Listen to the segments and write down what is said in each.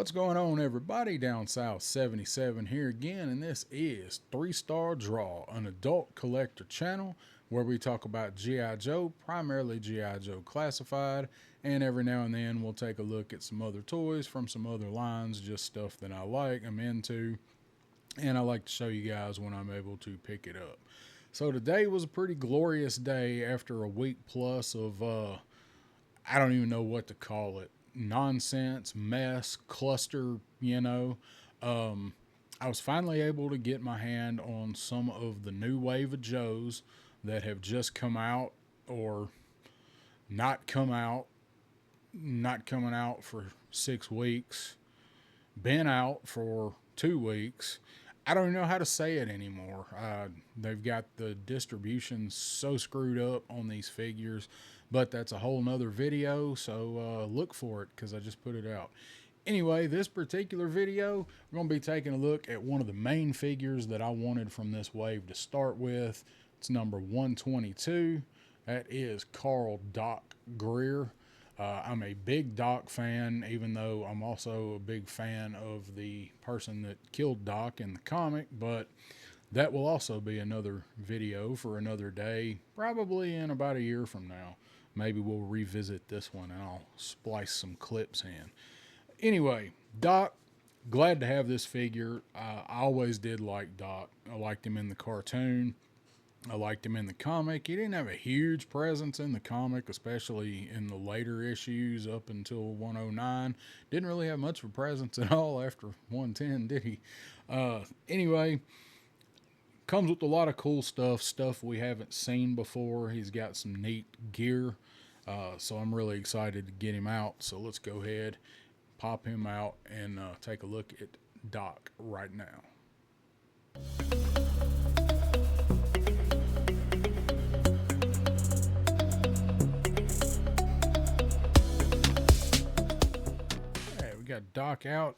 What's going on, everybody? Down South 77 here again, and this is 3 Star Draw, an adult collector channel where we talk about G.I. Joe, primarily G.I. Joe Classified, and every now and then we'll take a look at some other toys from some other lines, just stuff that I like, I'm into, and I like to show you guys when I'm able to pick it up. So today was a pretty glorious day after a week plus of I don't even know what to call it. Nonsense, mess, cluster, I was finally able to get my hand on some of the new wave of Joes that have just come out or not come out, not coming out for 6 weeks, been out for 2 weeks. I don't know how to say it anymore. They've got the distribution so screwed up on these figures, but that's a whole nother video, so look for it because I just put it out. Anyway, this particular video, we're going to be taking a look at one of the main figures that I wanted from this wave to start with. It's number 122. That is Carl Doc Greer. I'm a big Doc fan, even though I'm also a big fan of the person that killed Doc in the comic, but that will also be another video for another day, probably in about a year from now. Maybe we'll revisit this one and I'll splice some clips in. Anyway, Doc, glad to have this figure. I always did like Doc. I liked him in the cartoon. I liked him in the comic. He didn't have a huge presence in the comic, especially in the later issues up until 109. Didn't really have much of a presence at all after 110, did he? Anyway, comes with a lot of cool stuff we haven't seen before. He's got some neat gear, so I'm really excited to get him out. So let's go ahead, pop him out, and take a look at Doc right now. Got Doc out.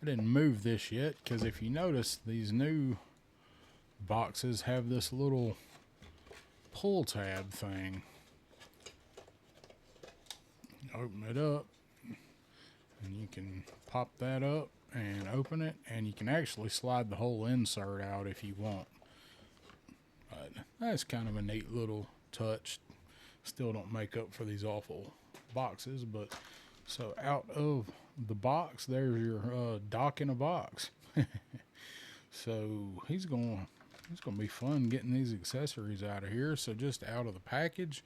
I didn't move this yet because if you notice, these new boxes have this little pull tab thing. Open it up and you can pop that up and open it, and you can actually slide the whole insert out if you want. But that's kind of a neat little touch. Still don't make up for these awful boxes, but so out of the box, there's your Doc in a box. So he's gonna be fun getting these accessories out of here. So just out of the package,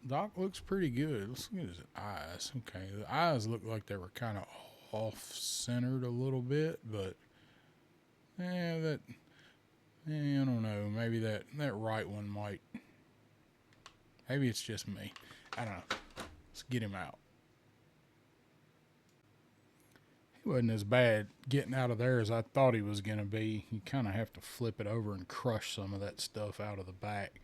Doc looks pretty good. Let's look at his eyes. Okay, the eyes look like they were kind of off-centered a little bit, but I don't know. Maybe that right one might. Maybe it's just me. I don't know. Let's get him out. Wasn't as bad getting out of there as I thought he was going to be. You kind of have to flip it over and crush some of that stuff out of the back.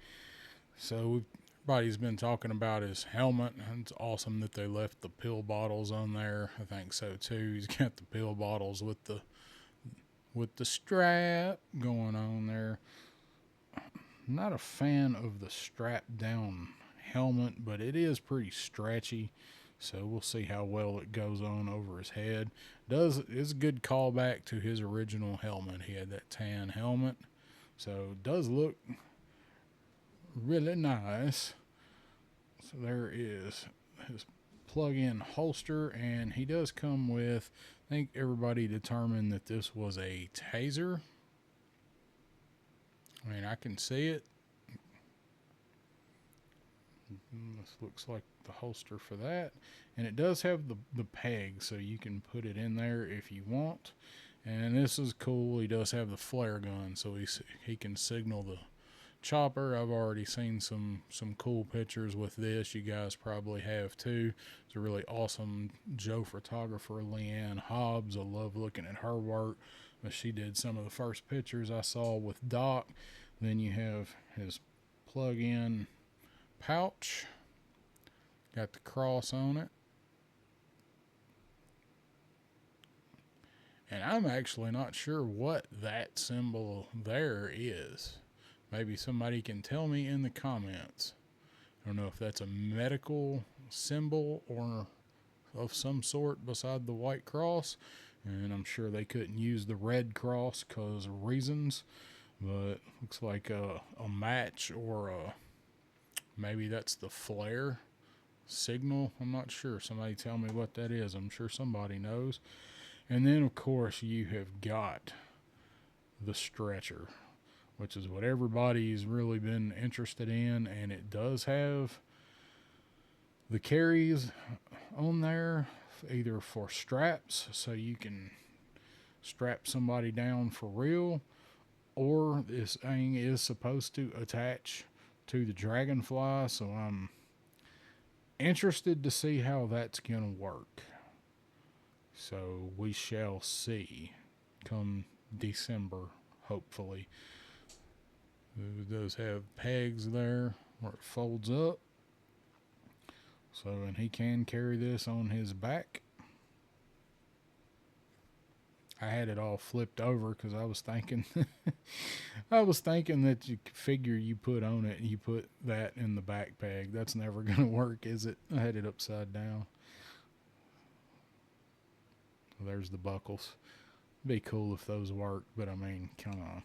So everybody's been talking about his helmet. It's awesome that they left the pill bottles on there. I think so too. He's got the pill bottles with the strap going on there. I'm not a fan of the strap down helmet, but it is pretty stretchy. So we'll see how well it goes on over his head. It's a good callback to his original helmet. He had that tan helmet. So it does look really nice. So there is his plug-in holster, and he does come with, I think everybody determined that this was a taser. I mean, I can see it. This looks like the holster for that, and it does have the peg, so you can put it in there if you want. And this is cool. He does have the flare gun, so he can signal the chopper. I've already seen some cool pictures with this. You guys probably have too. It's a really awesome Joe photographer, Leanne Hobbs. I love looking at her work. But she did some of the first pictures I saw with Doc. Then you have his plug-in pouch, got the cross on it, and I'm actually not sure what that symbol there is. Maybe somebody can tell me in the comments. I don't know if that's a medical symbol or of some sort beside the white cross. And I'm sure they couldn't use the red cross because of reasons. But looks like a match, or maybe that's the flare signal. I'm not sure. Somebody tell me what that is. I'm sure somebody knows. And then, of course, you have got the stretcher, which is what everybody's really been interested in. And it does have the carries on there, either for straps, so you can strap somebody down for real, or this thing is supposed to attach to the Dragonfly. So I'm interested to see how that's going to work. So we shall see come December, hopefully. It does have pegs there where it folds up. So, and he can carry this on his back. I had it all flipped over because I was thinking, that you figure you put on it and you put that in the back peg. That's never going to work, is it? I had it upside down. There's the buckles. It'd be cool if those worked, but I mean, kind of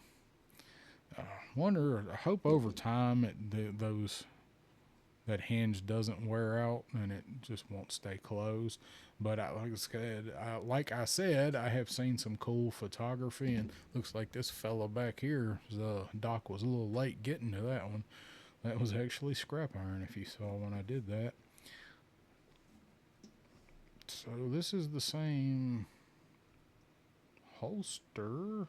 I hope over time that hinge doesn't wear out and it just won't stay closed. But like I said, I have seen some cool photography, and looks like this fella back here, Doc was a little late getting to that one. That was actually scrap iron, if you saw when I did that. So this is the same holster.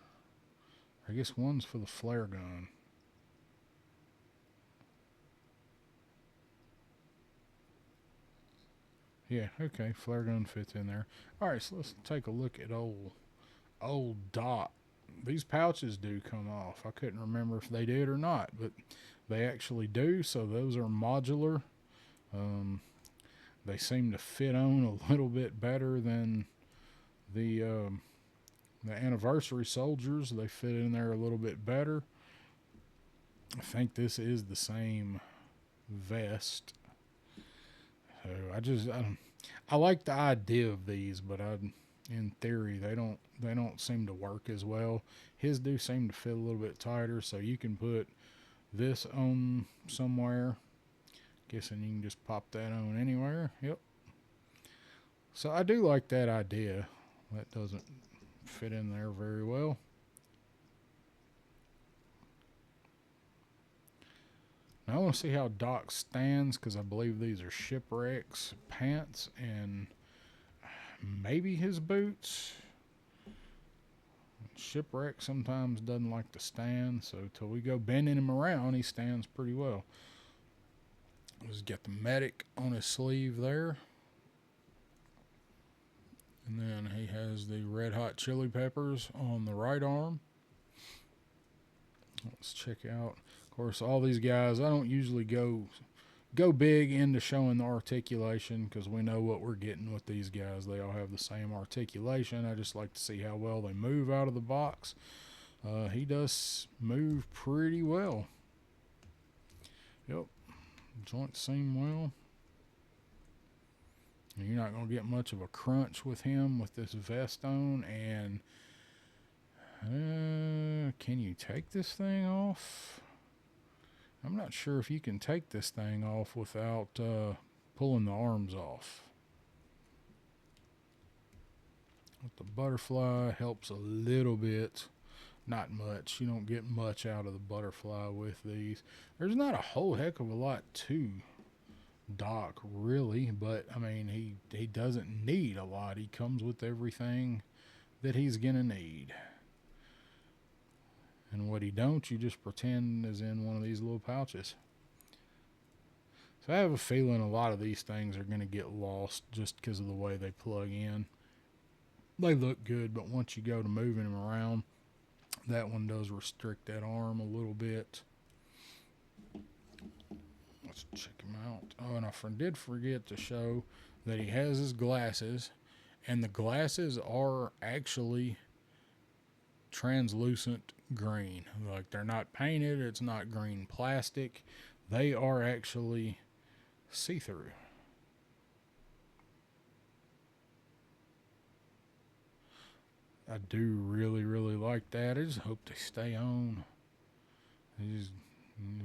I guess one's for the flare gun. Yeah, okay, flare gun fits in there. Alright, so let's take a look at old Dot. These pouches do come off. I couldn't remember if they did or not, but they actually do, so those are modular. They seem to fit on a little bit better than the anniversary soldiers. They fit in there a little bit better. I think this is the same vest. So I like the idea of these, but in theory they don't seem to work as well. His do seem to fit a little bit tighter, so you can put this on somewhere. Guessing you can just pop that on anywhere. Yep. So I do like that idea. That doesn't fit in there very well. Now I want to see how Doc stands, because I believe these are Shipwreck's pants and maybe his boots. Shipwreck sometimes doesn't like to stand, so till we go bending him around, he stands pretty well. Let's get the medic on his sleeve there. And then he has the Red Hot Chili Peppers on the right arm. Let's check out. Of course, all these guys, I don't usually go big into showing the articulation, because we know what we're getting with these guys. They all have the same articulation. I just like to see how well they move out of the box. He does move pretty well. Yep. Joints seem well. You're not going to get much of a crunch with him with this vest on. And can you take this thing off? I'm not sure if you can take this thing off without pulling the arms off. But the butterfly helps a little bit. Not much. You don't get much out of the butterfly with these. There's not a whole heck of a lot to Doc, really, but I mean, he doesn't need a lot. He comes with everything that he's gonna need. And what he don't, you just pretend is in one of these little pouches. So I have a feeling a lot of these things are going to get lost just because of the way they plug in. They look good, but once you go to moving them around, that one does restrict that arm a little bit. Let's check him out. Oh, and I did forget to show that he has his glasses, and the glasses are actually translucent green. Like, they're not painted, it's not green plastic. They are actually see-through. I do really, really like that. I just hope they stay on. Just,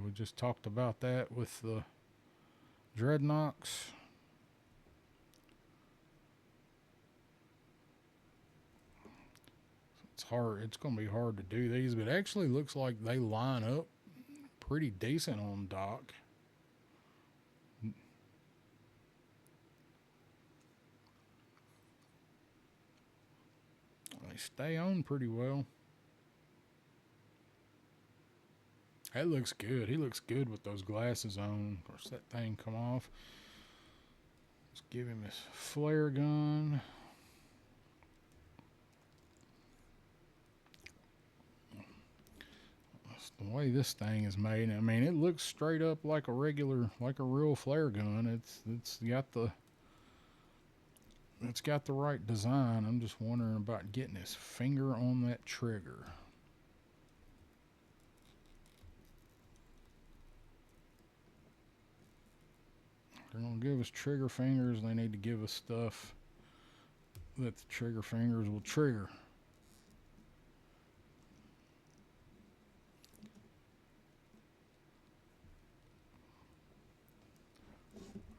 we just talked about that with the Dreadnoks. It's hard. It's going to be hard to do these, but it actually looks like they line up pretty decent on dock. They stay on pretty well. That looks good. He looks good with those glasses on. Of course, that thing come off. Let's give him his flare gun. That's the way this thing is made. I mean, it looks straight up like a regular, like a real flare gun. It's got the right design. I'm just wondering about getting his finger on that trigger. They're going to give us trigger fingers. They need to give us stuff that the trigger fingers will trigger.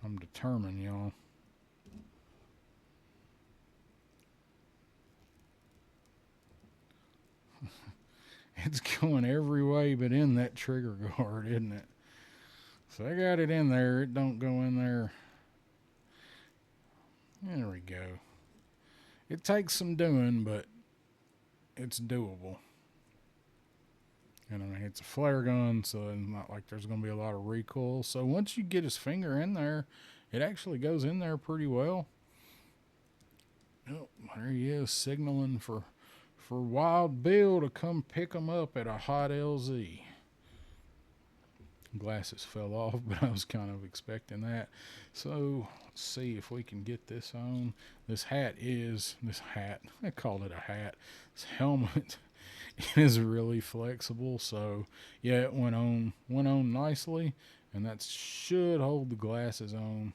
I'm determined, y'all. It's going every way but in that trigger guard, isn't it? So I got it in there. It don't go in there. There we go. It takes some doing, but it's doable. And I mean, it's a flare gun, so it's not like there's going to be a lot of recoil. So once you get his finger in there, it actually goes in there pretty well. Oh, there he is, signaling for Wild Bill to come pick him up at a hot LZ. Glasses fell off, but I was kind of expecting that. So let's see if we can get this on. This hat, I called it a hat. This helmet is really flexible. So yeah, it went on nicely, and that should hold the glasses on.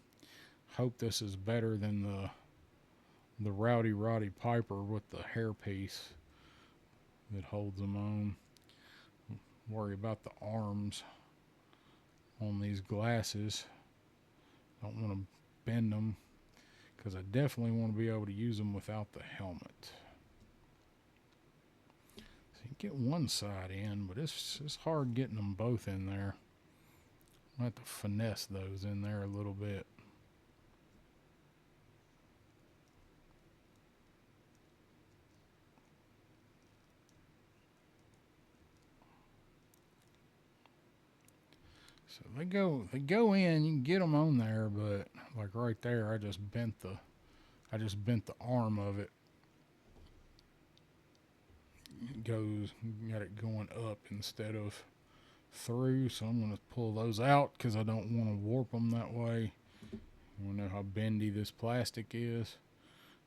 Hope this is better than the Rowdy Roddy Piper with the hairpiece that holds them on. Worry about the arms on these glasses. Don't want to bend them because I definitely want to be able to use them without the helmet. So you get one side in, but it's hard getting them both in there. I have to finesse those in there a little bit. So they go in. You can get them on there, but like right there, I just bent the arm of it. It goes, got it going up instead of through. So I'm gonna pull those out because I don't want to warp them that way. You know how bendy this plastic is,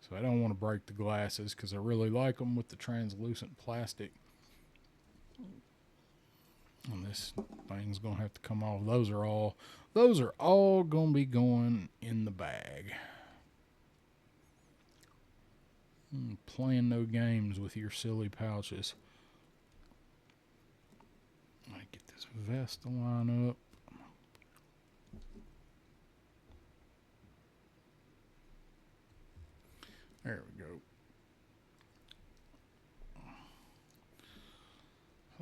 so I don't want to break the glasses because I really like them with the translucent plastic. And this thing's gonna have to come off. Those are all gonna be going in the bag. Playing no games with your silly pouches. I get this vest to line up. There we go.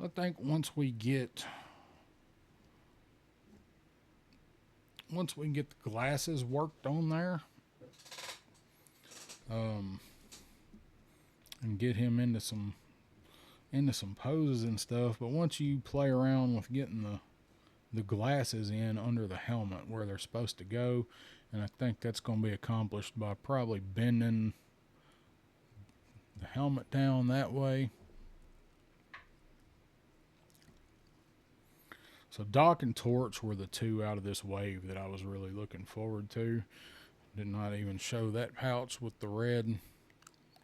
I think once we get the glasses worked on there, and get him into some poses and stuff. But once you play around with getting the glasses in under the helmet where they're supposed to go, and I think that's going to be accomplished by probably bending the helmet down that way. So Doc and Torch were the two out of this wave that I was really looking forward to. Did not even show that pouch with the red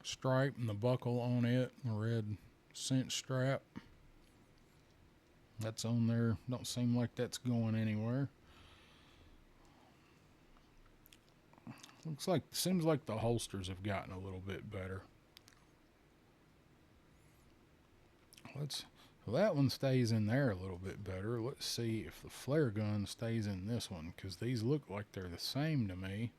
stripe and the buckle on it, the red cinch strap. That's on there. Don't seem like that's going anywhere. Seems like the holsters have gotten a little bit better. So that one stays in there a little bit better. Let's see if the flare gun stays in this one, because these look like they're the same to me.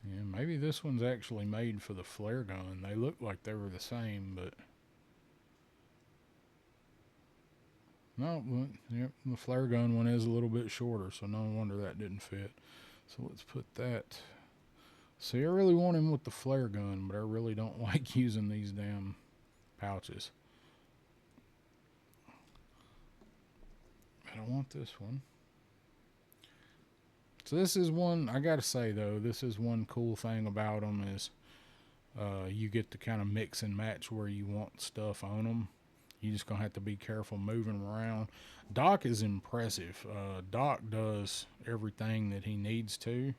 Yeah, maybe this one's actually made for the flare gun. They look like they were the same, but no, yep, the flare gun one is a little bit shorter, so no wonder that didn't fit. So let's put that. See, I really want him with the flare gun, but I really don't like using these damn pouches. I don't want this one. So this is one, I gotta say though, this is one cool thing about them is you get to kind of mix and match where you want stuff on them. You just gonna have to be careful moving them around. Doc is impressive. Doc does everything that he needs to.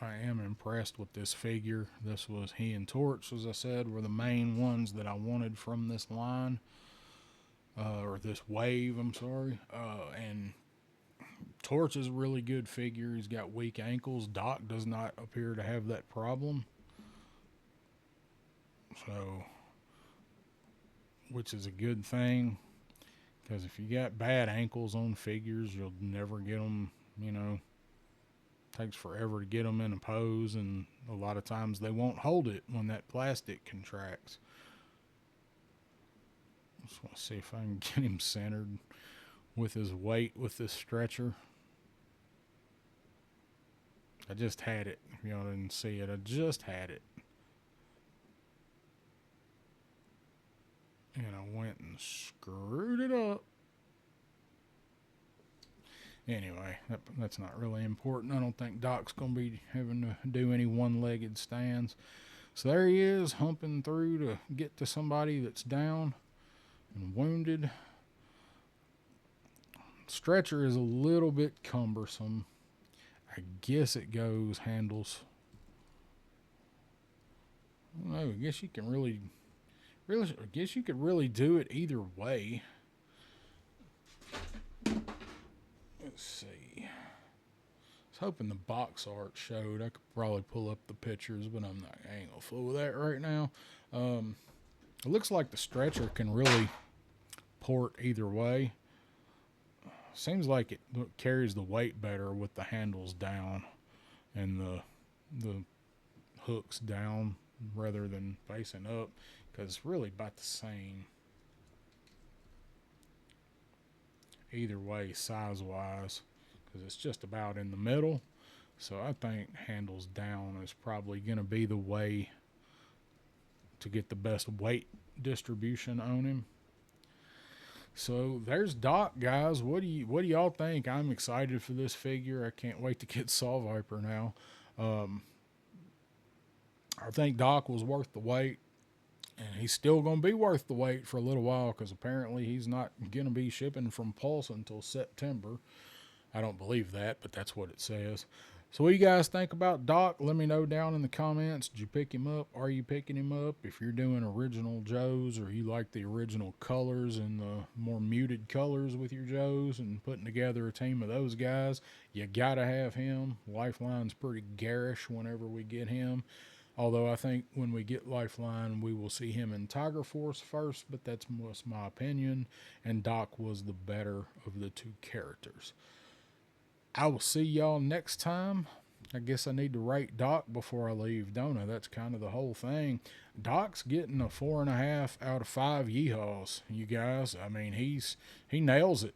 I am impressed with this figure. This was he and Torch, as I said, were the main ones that I wanted from this line. Or this wave, I'm sorry. And Torch is a really good figure. He's got weak ankles. Doc does not appear to have that problem. So, which is a good thing. Because if you got bad ankles on figures, you'll never get them, you know. Takes forever to get them in a pose, and a lot of times they won't hold it when that plastic contracts. Just want to see if I can get him centered with his weight with this stretcher. I just had it. If y'all didn't see it, I just had it. And I went and screwed it up. Anyway, that's not really important. I don't think Doc's going to be having to do any one-legged stands. So there he is, humping through to get to somebody that's down and wounded. Stretcher is a little bit cumbersome. I guess it goes handles. I don't know. I guess you can really, I guess you could really do it either way. Let's see. I was hoping the box art showed. I could probably pull up the pictures, but I ain't gonna fool with that right now. It looks like the stretcher can really port either way. Seems like it carries the weight better with the handles down and the hooks down rather than facing up, because it's really about the same either way size wise, because it's just about in the middle. So I think handles down is probably going to be the way to get the best weight distribution on him. So there's Doc, guys. What do y'all think? I'm excited for this figure. I can't wait to get Saw Viper now. I think Doc was worth the wait, and he's still going to be worth the wait for a little while, because apparently he's not going to be shipping from Pulse until September. I don't believe that, but that's what it says. So what do you guys think about Doc? Let me know down in the comments. Did you pick him up? Are you picking him up? If you're doing original Joes, or you like the original colors and the more muted colors with your Joes and putting together a team of those guys, you got to have him. Lifeline's pretty garish whenever we get him. Although I think when we get Lifeline, we will see him in Tiger Force first, but that's just my opinion. And Doc was the better of the two characters. I will see y'all next time. I guess I need to rate Doc before I leave, don't I? That's kind of the whole thing. Doc's getting a 4.5 out of 5 yeehaws, you guys. I mean, he nails it.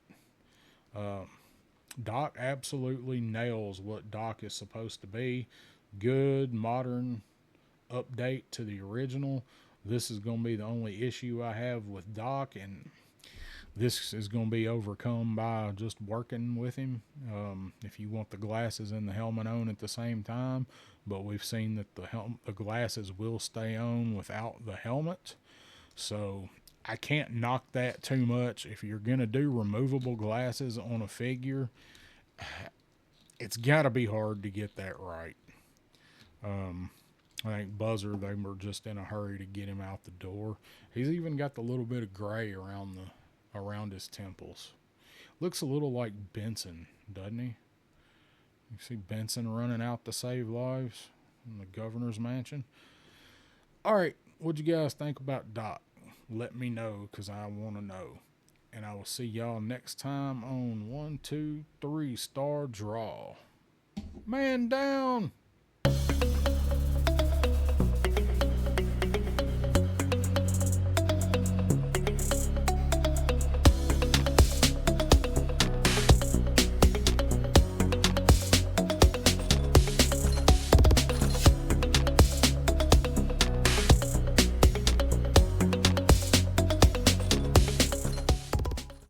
Doc absolutely nails what Doc is supposed to be. Good, modern update to the original. This is going to be the only issue I have with Doc, and this is going to be overcome by just working with him. If you want the glasses and the helmet on at the same time, but we've seen that the glasses will stay on without the helmet. So I can't knock that too much. If you're going to do removable glasses on a figure, it's got to be hard to get that right. I think Buzzer, they were just in a hurry to get him out the door. He's even got the little bit of gray around his temples. Looks a little like Benson, doesn't he? You see Benson running out to save lives? in the governor's mansion. All right, what'd you guys think about Doc? Let me know, because I want to know. And I will see y'all next time on 1, 2, 3 star draw. Man down!